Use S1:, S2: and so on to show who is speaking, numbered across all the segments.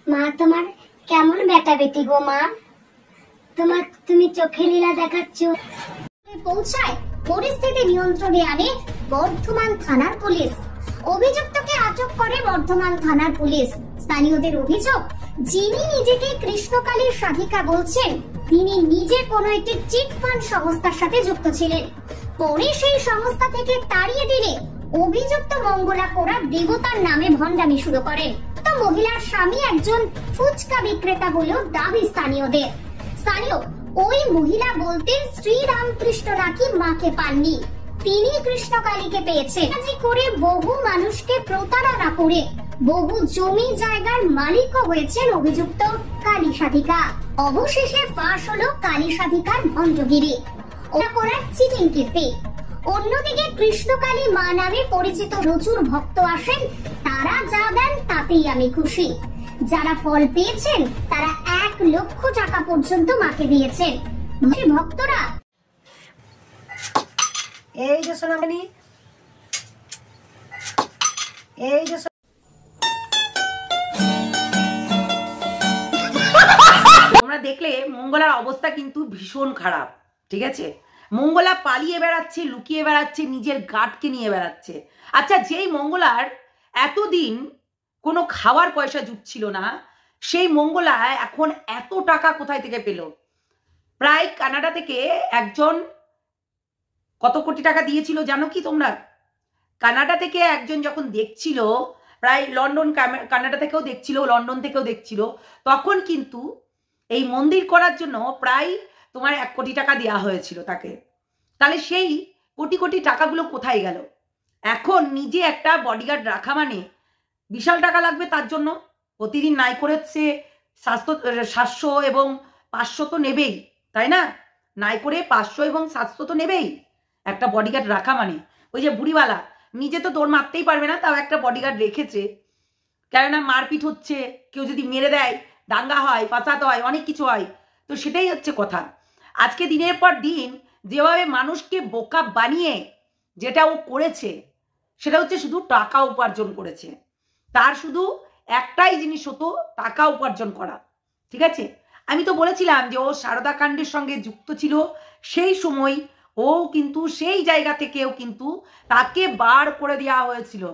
S1: মা তোমার কেমন বেটা বেটি গো মা? তুমি চোখে লীলা দেখাচ্ছ। পৌঁছায় পরিস্থিতি নিয়ন্ত্রণে আনে বর্ধমান থানার পুলিশ। অভিযুক্তকে আটক করে বর্ধমান থানার পুলিশ। স্থানীয়দের অভিযোগ, যিনি নিজেকে কৃষ্ণকালীর সাধিকা বলছেন তিনি নিজে কোনো একটি চিটফান্ড সংস্থার সাথে যুক্ত ছিলেন। পরে সেই সংস্থা থেকে তাড়িয়ে দিলে অভিযুক্ত মঙ্গলা কোরা দেবতার নামে ভণ্ডামি শুরু করেন। তো মহিলার স্বামী একজন ফুচকা বিক্রেতা বলেও দাবি স্থানীয়দের। স্থানীয় ওই মহিলা বলতেন শ্রীরামকৃষ্ণ নাকি মাকে পাননি, তিনি কৃষ্ণকালীকে পেয়েছেন। করে বহু মানুষকে প্রতারণা করে বহু জমি জায়গার মালিকও হয়েছেন অভিযুক্ত কালী সাধিকা। অবশেষে ফাঁস হলো কালী সাধিকার ভণ্ডগিরি, ওরা করার চিটিং কীর্তি। অন্যদিকে কৃষ্ণকালী মা নামে পরিচিত প্রচুর ভক্ত আসেন, তারা যা দেন তাতেই আমি খুশি। যারা ফল পেয়েছেন তারা 1 লক্ষ টাকা পর্যন্ত মাকে দিয়েছেন। ভক্তরা
S2: এই যে সোনামণি, এই যে
S3: তোমরা দেখলে মঙ্গলার অবস্থা কিন্তু ভীষণ খারাপ। ঠিক আছে, মঙ্গলা পালিয়ে বেড়াচ্ছে, লুকিয়ে বেড়াচ্ছে, নিজের গাটকে নিয়ে বেড়াচ্ছে। আচ্ছা, যেই মঙ্গলার এতদিন কোনো খাওয়ার পয়সা জুটছিল না, সেই মঙ্গলা এখন এত টাকা কোথায় থেকে পেল? প্রায় কানাডা থেকে একজন কত কোটি টাকা দিয়েছিল জানো কি তোমরা? কানাডা থেকে একজন যখন দেখছিল, প্রায় লন্ডন, কানাডা থেকেও দেখছিল, লন্ডন থেকেও দেখছিল, তখন কিন্তু এই মন্দির করার জন্য প্রায় তোমার 1 কোটি টাকা দেওয়া হয়েছিল তাকে। তাহলে সেই কোটি কোটি টাকাগুলো কোথায় গেল? এখন নিজে একটা বডিগার্ড রাখা মানে বিশাল টাকা লাগবে তার জন্য। প্রতিদিন নাই করে সে 700 এবং 500 তো নেবেই, তাই না? নাই করে 500 এবং 700 তো নেবেই একটা বডিগার্ড রাখা মানে। ওই যে বুড়িওয়ালা নিজে তো দৌড় মারতেই পারবে না, তাও একটা বডিগার্ড রেখেছে, কেননা মারপিট হচ্ছে, কেউ যদি মেরে দেয়, দাঙ্গা হয়, ফাসাদ হয়, অনেক কিছু হয়। তো সেটাই হচ্ছে কথা। আজকে দিনের পর দিন যেভাবে মানুষকে বোকা বানিয়ে যেটা ও করেছে, সেটা হচ্ছে শুধু টাকা উপার্জন করেছে। তার শুধু একটাই জিনিস হতো, টাকা উপার্জন করা। ঠিক আছে, আমি তো বলেছিলাম যে ও সারদা কাণ্ডের সঙ্গে যুক্ত ছিল। সেই সময় ও কিন্তু সেই জায়গা থেকেও কিন্তু তাকে বার করে দেওয়া হয়েছিল,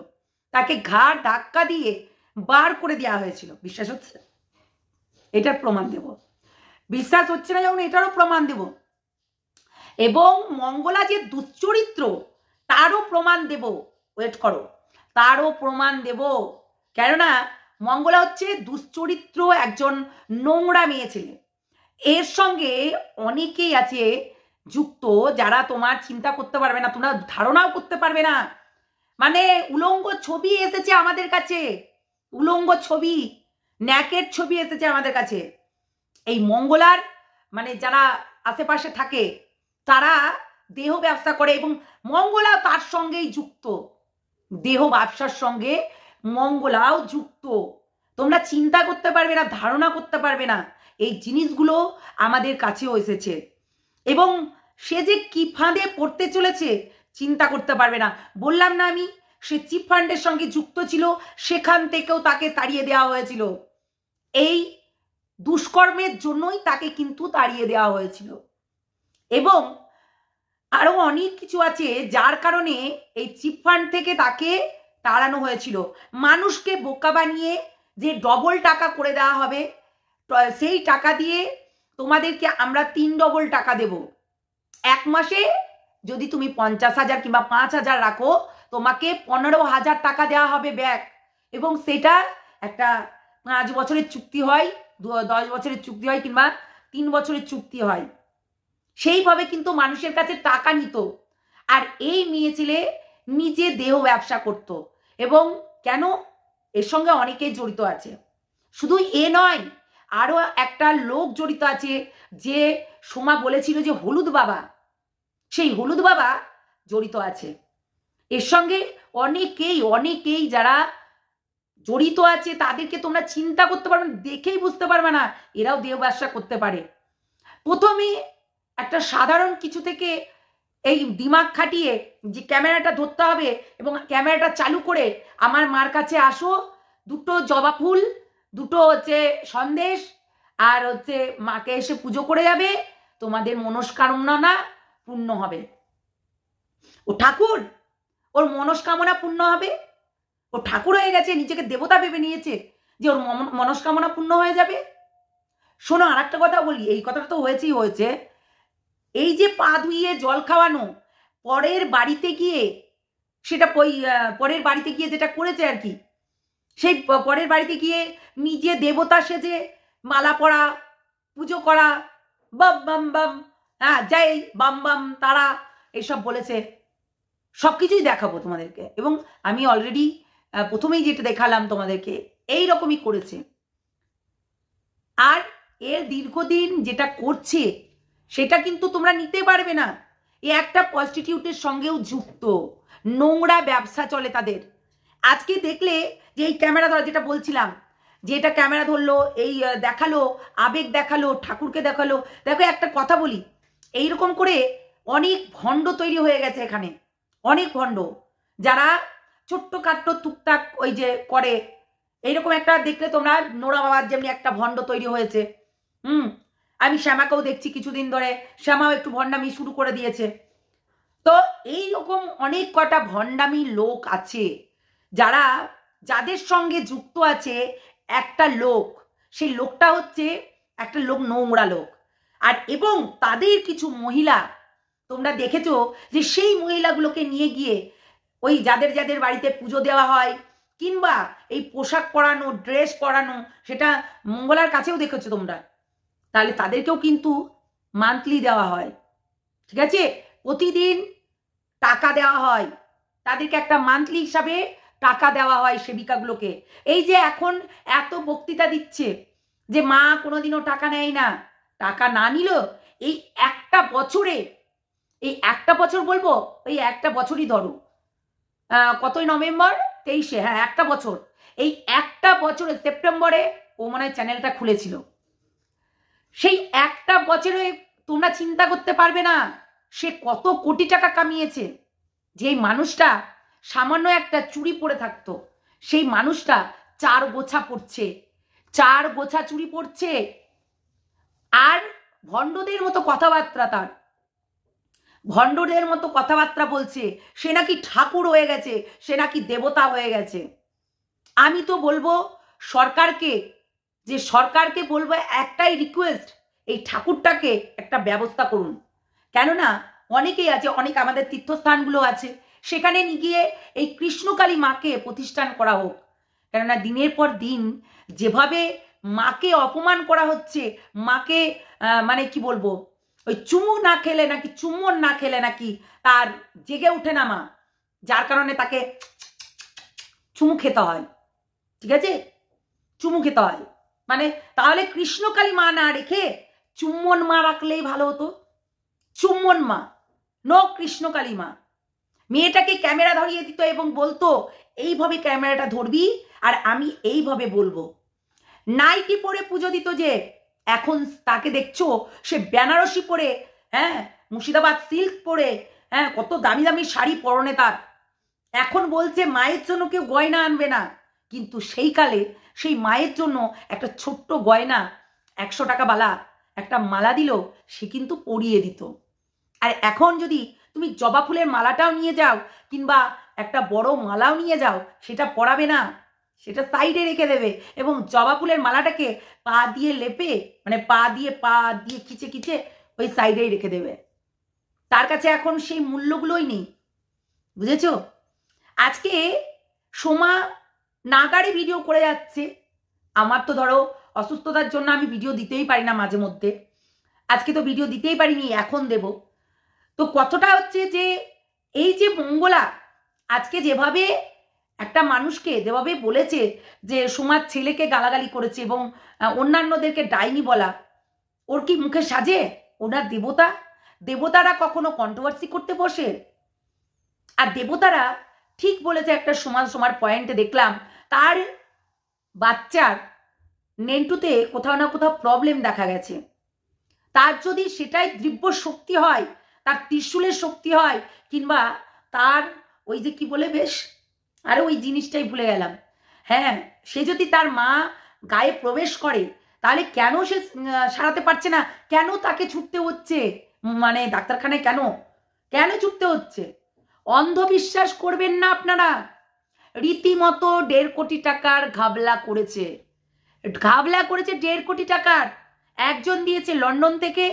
S3: তাকে ঘাড় ধাক্কা দিয়ে বার করে দেওয়া হয়েছিল। বিশ্বাস হচ্ছে? এটার প্রমাণ দেব। বিশ্বাস হচ্ছে না যখন এটারও প্রমাণ দেব। এবং মঙ্গলা যে দুশ্চরিত্র তারও প্রমাণ দেব। ওয়েট করো, তারও প্রমাণ দেব। কেননা মঙ্গলা হচ্ছে দুশ্চরিত্র, একজন নোংরা মেয়ে ছেলে। এর সঙ্গে অনেকেই আছে যুক্ত যারা তোমার চিন্তা করতে পারবে না, তোমরা ধারণাও করতে পারবে না। মানে উলঙ্গ ছবি এসেছে আমাদের কাছে, উলঙ্গ ছবি, ন্যাকের ছবি এসেছে আমাদের কাছে। এই মঙ্গলার মানে যারা আশেপাশে থাকে তারা দেহ ব্যবসা করে এবং মঙ্গলাও তার সঙ্গেই যুক্ত। দেহ ব্যবসার সঙ্গে মঙ্গলাও যুক্ত। তোমরা চিন্তা করতে পারবে না, ধারণা করতে পারবে না। এই জিনিসগুলো আমাদের কাছেও এসেছে এবং সে যে কি ফাঁদে পড়তে চলেছে চিন্তা করতে পারবে না। বললাম না আমি, সে চিট ফান্ডের সঙ্গে যুক্ত ছিল, সেখান থেকেও তাকে তাড়িয়ে দেওয়া হয়েছিল। এই দুষ্কর্মের জন্যই তাকে কিন্তু তাড়িয়ে দেওয়া হয়েছিল। এবং আরো অনেক কিছু আছে যার কারণে এই চিট ফান্ড থেকে তাকে তাড়ানো হয়েছিল। মানুষকে বোকা বানিয়ে যে ডবল টাকা করে দেওয়া হবে, সেই টাকা দিয়ে তোমাদেরকে আমরা 3 ডবল টাকা দেব। 1 মাসে যদি তুমি 50,000 কিংবা 5,000 রাখো, তোমাকে 15,000 টাকা দেওয়া হবে ব্যাক। এবং সেটা একটা 5 বছরের চুক্তি হয়, 10 বছরের চুক্তি হয়, কিংবা 3 বছরের চুক্তি হয়। সেইভাবে কিন্তু মানুষের কাছে টাকা নিত। আর এই মেয়ে ছেলে নিজে দেহ ব্যবসা করত। এবং কেন? এর সঙ্গে অনেকেই জড়িত আছে। শুধু এ নয়, আরো একটা লোক জড়িত আছে, যে সোমা বলেছিল যে হলুদ বাবা, সেই হলুদ বাবা জড়িত আছে এর সঙ্গে। অনেকেই যারা জড়িত আছে তাদেরকে তোমরা চিন্তা করতে পারবে না, দেখেই বুঝতে পারবে না এরাও দেহ ব্যবসা করতে পারে। প্রথমে একটা সাধারণ কিছু থেকে এই দিমাগ খাটিয়ে যে ক্যামেরাটা ধরতে হবে এবং ক্যামেরাটা চালু করে আমার মার কাছে আসো, 2টো জবা ফুল, দুটো হচ্ছে সন্দেশ আর হচ্ছে মাকে এসে পুজো করে যাবে, তোমাদের মনস্কামনা পূর্ণ হবে। ও ঠাকুর, ওর মনস্কামনা পূর্ণ হবে? ও ঠাকুর হয়ে গেছে, নিজেকে দেবতা ভেবে নিয়েছে যে ওর মনস্কামনা পূর্ণ হয়ে যাবে? শোনো, আর একটা কথা বলি, এই কথাটা তো হয়েছে, এই যে পা ধুইয়ে জল খাওয়ানো, পরের বাড়িতে গিয়ে সেটা পরের বাড়িতে গিয়ে যেটা করেছে আর কি, সেই পরের বাড়িতে গিয়ে নিজে দেবতা সেজে মালা পরা, পুজো করা, বাম বাম বাম, হ্যাঁ জয় বাম বাম তারা, এইসব বলেছে। সব কিছুই দেখাবো তোমাদেরকে, এবং আমি অলরেডি প্রথমেই যেটা দেখালাম তোমাদেরকে, এই রকমই করেছে। আর এর দীর্ঘদিন যেটা করছে সেটা কিন্তু তোমরা নিতে পারবে না। এ একটা প্রস্টিটিউটের সঙ্গেও যুক্ত, নোংরা ব্যবসা চলে তাদের। আজকে দেখলে যে এই ক্যামেরা ধরা, যেটা বলছিলাম, যে এটা ক্যামেরা ধরলো, এই দেখালো, আবেগ দেখালো, ঠাকুরকে দেখালো। দেখো একটা কথা বলি, এইরকম করে অনেক ভণ্ড তৈরি হয়ে গেছে এখানে, অনেক ভণ্ড, যারা ছোট্ট খাট্ট টুকটাক ওই যে করে। এইরকম একটা দেখলে তোমরা, নোরা বাবার যেমনি একটা ভণ্ড তৈরি হয়েছে, আমি শ্যামাকেও দেখছি কিছুদিন ধরে, শ্যামাও একটু ভণ্ডামি শুরু করে দিয়েছে। তো এইরকম অনেক কটা ভণ্ডামি লোক আছে, যাদের সঙ্গে যুক্ত আছে একটা লোক, সেই লোকটা হচ্ছে একটা লোক, নোংরা লোক। আর এবং তাদের কিছু মহিলা তোমরা দেখেছো যে সেই মহিলাগুলোকে নিয়ে গিয়ে ওই যাদের বাড়িতে পুজো দেওয়া হয়, কিংবা এই পোশাক পরানো, ড্রেস পরানো, সেটা মঙ্গলার কাছেও দেখেছো তোমরা, তাহলে তাদেরকেও কিন্তু মান্থলি দেওয়া হয়, ঠিক আছে? প্রতিদিন টাকা দেওয়া হয় তাদেরকে, একটা মান্থলি হিসাবে টাকা দেওয়া হয় সেবিকাগুলোকে। এই যে এখন এত বক্তৃতা দিচ্ছে যে মা কোনোদিনও টাকা নেয় না, টাকা না নিল এই একটা বছরে, এই একটা বছর বলবো, এই একটা বছরই ধরো, কতই নভেম্বর 23, হ্যাঁ একটা বছর, এই একটা বছরে সেপ্টেম্বরে ও মনে হয় চ্যানেলটা খুলেছিল। সেই একটা বছরে তোমরা চিন্তা করতে পারবে না সে কত কোটি টাকা কামিয়েছে। যেই মানুষটা সামান্য একটা চুড়ি পরে থাকতো, সেই মানুষটা 4 গোছা পড়ছে, 4 গোছা চুড়ি পড়ছে। আর ভণ্ডদের মতো কথাবার্তা, তার ভণ্ডদের মতো কথাবার্তা বলছে, সে নাকি ঠাকুর হয়ে গেছে, সে নাকি দেবতা হয়ে গেছে। আমি তো বলবো সরকারকে, যে সরকারকে বলবো একটাই রিকোয়েস্ট, এই ঠাকুরটাকে একটা ব্যবস্থা করুন। কেননা অনেকেই আছে, অনেক আমাদের তীর্থস্থানগুলো আছে, সেখানে নিয়ে গিয়ে এই কৃষ্ণকালী মাকে প্রতিষ্ঠান করা হোক। কেননা দিনের পর দিন যেভাবে মাকে অপমান করা হচ্ছে, মাকে মানে কি বলবো, ওই চুমু না খেলে নাকি, চুম্বন না খেলে নাকি তার জেগে উঠে না মা, যার কারণে তাকে চুমু খেতে হয়, ঠিক আছে? চুমু খেতে হয়, মানে তাহলে কৃষ্ণকালী মা না রেখে চুম্বন মা রাখলেই ভালো হতো। চুম্বন মা, নো কৃষ্ণকালী মা। মেয়েটাকে ক্যামেরা ধরিয়ে দিত এবং বলতো এইভাবে ক্যামেরাটা ধরবি আর আমি এইভাবে বলবো। নাইটি পরে পুজো দিত, যে এখন তাকে দেখছো সে বেনারসি পরে, হ্যাঁ মুর্শিদাবাদ সিল্ক পরে, হ্যাঁ কত দামি দামি শাড়ি পরনে তার। এখন বলছে মায়ের জন্য কেউ গয়না আনবে না, কিন্তু সেই কালে সেই মায়ের জন্য একটা ছোট্ট গয়না 100 টাকা বালা একটা মালা দিল, সে কিন্তু পরিয়ে দিত। আর এখন যদি তুমি জবা ফুলের মালাটাও নিয়ে যাও, কিংবা একটা বড় মালাও নিয়ে যাও, সেটা পরাবে না, সেটা সাইডে রেখে দেবে, এবং জবা ফুলের মালাটাকে পা দিয়ে লেপে, মানে পা দিয়ে খিচে খিচে ওই সাইডেই রেখে দেবে। তার কাছে এখন সেই মূল্যগুলোই নেই, বুঝেছো? আজকে সোমা নাগাড়ে ভিডিও করে যাচ্ছে। আমার তো ধরো অসুস্থতার জন্য আমি ভিডিও দিতেই পারি না মাঝে মধ্যে, আজকে তো ভিডিও দিতেই পারিনি, এখন দেব। তো কতটা হচ্ছে যে এই যে মঙ্গলা আজকে যেভাবে একটা মানুষকে যেভাবে বলেছে, যে সোমার ছেলেকে গালাগালি করেছে এবং অন্যান্যদেরকে ডাইনি বলা, ওর কি মুখে সাজে? ওনার দেবতারা কখনো কন্ট্রোভার্সি করতে বসে? আর দেবতারা ঠিক বলেছে একটা সোমার পয়েন্টে দেখলাম, তার বাচ্চার নেন্টুতে কোথাও না কোথাও প্রবলেম দেখা গেছে। তার যদি সেটাই দিব্য শক্তি হয়, তার ত্রিশূলের শক্তি হয়, কিংবা তার ওই যে কি বলে বেশ, আরে ওই জিনিসটাই ভুলে গেলাম, হ্যাঁ সে যদি তার মা গায়ে প্রবেশ করে, তাহলে কেন সে সারাতে পারছে না? কেন তাকে ছুটতে হচ্ছে মানে ডাক্তারখানায়? কেন কেন ছুটতে হচ্ছে? অন্ধবিশ্বাস করবেন না আপনারা। রীতিমতো 1.5 কোটি টাকার ঘাবলা করেছে, 1.5 কোটি টাকার। একজন দিয়েছে লন্ডন থেকে,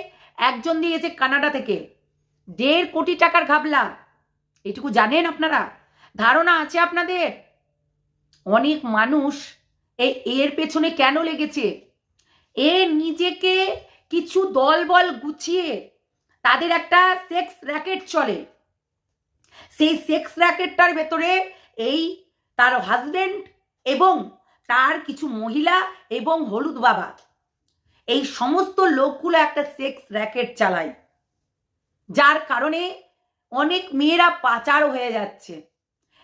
S3: একজন দিয়েছে কানাডা থেকে। 1.5 কোটি টাকার ঘাবলা, এটুকু জানেন আপনারা? ধারণা আছে আপনাদের? অনেক মানুষ এর পেছনে কেন লেগেছে? এ নিজেকে কিছু দলবল গুছিয়ে তাদের একটা সেক্স র্যাকেট চলে। সেই সেক্স র্যাকেটটার ভেতরে এই তার হাজবেন্ড এবং তার কিছু মহিলা এবং হলুদ বাবা, এই সমস্ত লোকগুলো একটা সেক্স র্যাকেট চালায়, যার কারণে অনেক মেয়েরা পাচার হয়ে যাচ্ছে।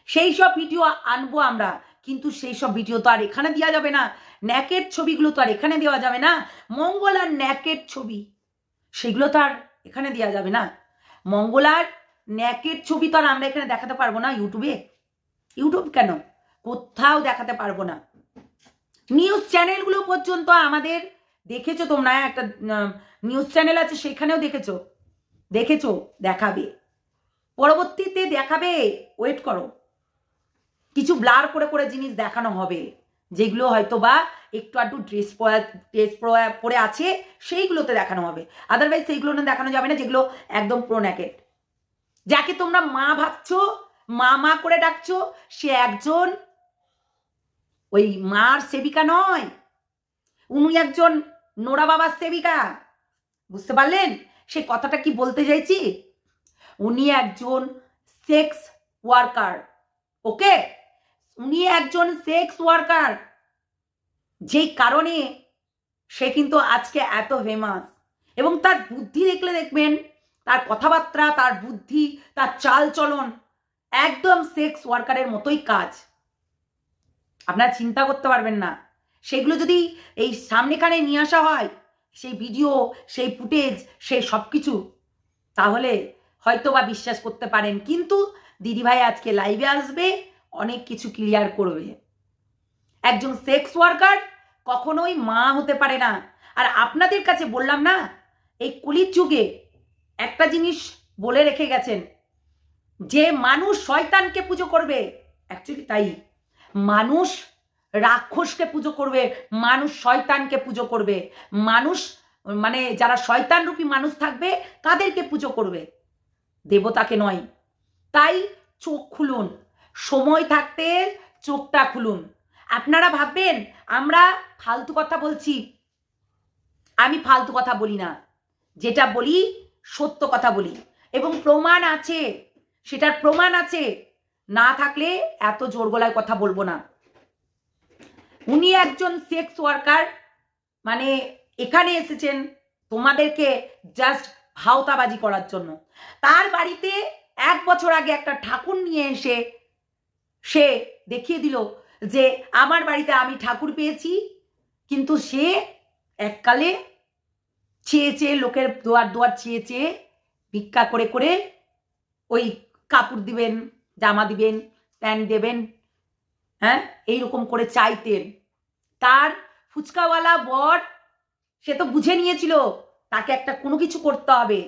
S3: সেই সব ভিডিও আনবো আমরা, কিন্তু সেই সব ভিডিও তো আর এখানে দেওয়া যাবে না। ন্যাকেট ছবিগুলো তো আর এখানে দেওয়া যাবে না। মঙ্গলার ন্যাকেট ছবি সেগুলো তো আর এখানে দেওয়া যাবে না। মঙ্গলার ন্যাকেট ছবি তো আর আমরা এখানে দেখাতে পারবো না ইউটিউবে। ইউটিউব কেন, কোথাও দেখাতে পারবো না। নিউজ চ্যানেলগুলো পর্যন্ত আমাদের দেখেছো তোমরা, একটা নিউজ চ্যানেল আছে সেখানেও দেখেছো দেখাবে, পরবর্তীতে দেখাবে। ওয়েট করো, কিছু ব্লার করে করে জিনিস দেখানো হবে, যেগুলো হয়তো বা একটু আধটু ড্রেস পরে আছে সেইগুলোতে দেখানো হবে। আদারওয়াইজ সেইগুলো না দেখানো যাবে না, যেগুলো একদম প্রো ন্যাকেট। যাকে তোমরা মা ভাবছো, মা করে ডাকছো, সে একজন ওই মার সেবিকা নয়, উনি একজন নোরা বাবার সেবিকা। বুঝতে পারলেন সে কথাটা কি বলতে চাইছি? উনি একজন সেক্স ওয়ার্কার। ওকে, উনি একজন সেক্স ওয়ার্কার, যেই কারণে সে কিন্তু আজকে এত ফেমাস। এবং তার বুদ্ধি দেখলে দেখবেন, তার কথাবার্তা, তার বুদ্ধি, তার চাল চলন একদম সেক্স ওয়ার্কারের মতোই কাজ। আপনারা চিন্তা করতে পারবেন না। সেগুলো যদি এই সামনেখানে নিয়ে আসা হয়, সেই ভিডিও, সেই ফুটেজ, সেই সব কিছু, তাহলে হয়তো বা বিশ্বাস করতে পারেন। কিন্তু দিদিভাই আজকে লাইভে আসবে, অনেক কিছু ক্লিয়ার করবে। একজন সেক্স ওয়ার্কার কখনোই মা হতে পারে না। আর আপনাদের কাছে বললাম না, এই কলির যুগে একটা জিনিস বলে রেখে গেছেন, যে মানুষ শয়তানকে পুজো করবে, অ্যাকচুয়ালি তাই, মানুষ রাক্ষসকে পুজো করবে, মানুষ শয়তানকে পুজো করবে, মানুষ মানে যারা শয়তান রূপী মানুষ থাকবে তাদেরকে পুজো করবে, দেবতাকে নয়। তাই চোখ খুলুন, সময় থাকতে চোখটা খুলুন। আপনারা ভাববেন আমরা ফালতু কথা বলছি, আমি ফালতু কথা বলি না, যেটা বলি সত্য কথা বলি, এবং প্রমাণ আছে, সেটার প্রমাণ আছে। না থাকলে এত জোর গলায় কথা বলবো না। উনি একজন সেক্স ওয়ার্কার, মানে এখানে এসেছেন তোমাদেরকে জাস্ট ভাওতাবাজি করার জন্য। তার বাড়িতে 1 বছর আগে একটা ঠাকুর নিয়ে এসে সে দেখিয়ে দিল যে আমার বাড়িতে আমি ঠাকুর পেয়েছি। কিন্তু সে এককালে চেয়ে লোকের দুয়ার চেয়ে ভিক্ষা করে করে ওই কাপড় দিবেন, জামা দিবেন, প্যান্ট দেবেন, হ্যাঁ, এইরকম করে চাইতেন। তার ফুচকাওয়ালা বর সে তো বুঝে নিয়েছিল তাকে একটা কোনো কিছু করতে হবে,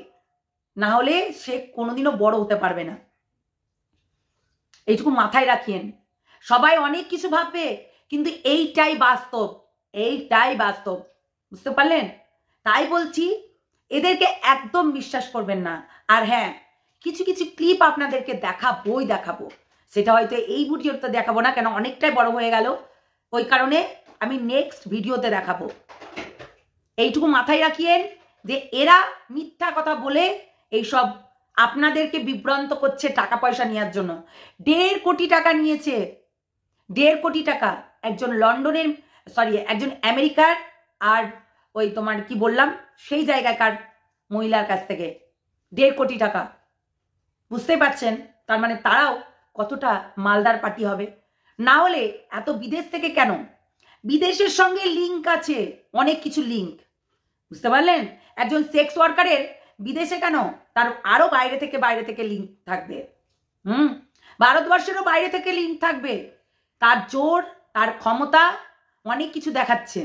S3: না হলে সে কোনোদিনও বড় হতে পারবে না। এইটুকু মাথায় রাখিয়েন। সবাই অনেক কিছু ভাববে, কিন্তু এইটাই বাস্তব, এইটাই বাস্তব। বুঝতে পারলেন? তাই বলছি এদেরকে একদম বিশ্বাস করবেন না। আর হ্যাঁ, কিছু কিছু ক্লিপ আপনাদেরকে দেখাবো, সেটা হয়তো এই ভিডিওতে দেখাবো না, কেন অনেকটাই বড় হয়ে গেল, ওই কারণে আমি নেক্সট ভিডিওতে দেখাবো। এইটুকু মাথায় রাখিয়েন যে এরা মিথ্যা কথা বলে এইসব আপনাদেরকে বিভ্রান্ত করছে টাকা পয়সা নেওয়ার জন্য। 1.5 কোটি টাকা নিয়েছে, 1.5 কোটি টাকা একজন লন্ডনের, একজন আমেরিকার, আর ওই তোমার কি বললাম সেই জায়গাকার মহিলার কাছ থেকে 1.5 কোটি টাকা। বুঝতেই পারছেন তার মানে তারাও কতটা মালদার পার্টি হবে। না হলে এত বিদেশ থেকে কেন? বিদেশের সঙ্গে লিঙ্ক আছে, অনেক কিছু লিঙ্ক। বুঝতে পারলেন? একজন সেক্স ওয়ার্কারের বিদেশে কেন, তার আরো বাইরে থেকে লিঙ্ক থাকবে। ভারতবর্ষেরও বাইরে থেকে লিঙ্ক থাকবে। তার জোর, তার ক্ষমতা, অনেক কিছু দেখাচ্ছে,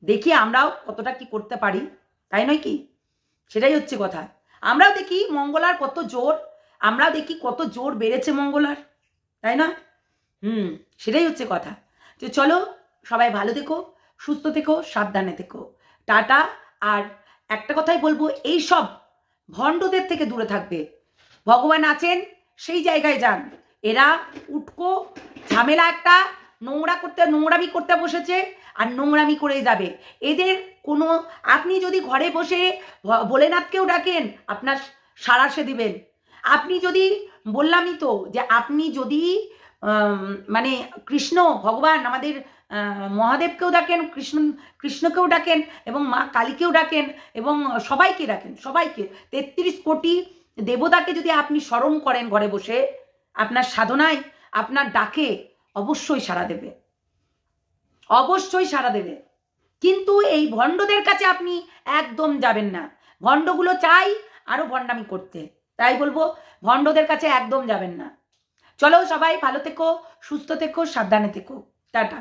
S3: দেখি আমরাও কতটা কি করতে পারি, তাই নয় কি? সেটাই হচ্ছে কথা। আমরাও দেখি মঙ্গলার কত জোর, আমরাও দেখি কত জোর বেড়েছে মঙ্গলার, তাই না? সেটাই হচ্ছে কথা। তো চলো সবাই ভালো থেকো, সুস্থ থেকো, সাবধানে থেকো, টাটা। আর একটা কথাই বলবো, এই সব ভণ্ডদের থেকে দূরে থাকবে। ভগবান আছেন, সেই জায়গায় যান। এরা উটকো ঝামেলা, একটা নোংরামি করতে বসেছে আর নোংরামি করে যাবে। এদের কোনো, আপনি যদি ঘরে বসে ভোলেনাথকেও ডাকেন, আপনার সাড়া সে দিবেন। আপনি যদি, বললামই তো, যে আপনি যদি মানে কৃষ্ণ ভগবান আমাদের মহাদেবকেও ডাকেন, কৃষ্ণকেও ডাকেন, এবং মা কালীকেও ডাকেন, এবং সবাইকে ডাকেন, সবাইকে 33 কোটি দেবতাকে যদি আপনি স্মরণ করেন ঘরে বসে, আপনার সাধনায়, আপনার ডাকে অবশ্যই সাড়া দেবে, অবশ্যই সাড়া দেবে। কিন্তু এই ভণ্ডদের কাছে আপনি একদম যাবেন না। ভণ্ডগুলো চাই আরো ভণ্ডামি করতে, তাই বলবো ভণ্ডদের কাছে একদম যাবেন না। চলো সবাই ভালো থেকো, সুস্থ থেকো, সাবধানে থেকো, টাটা।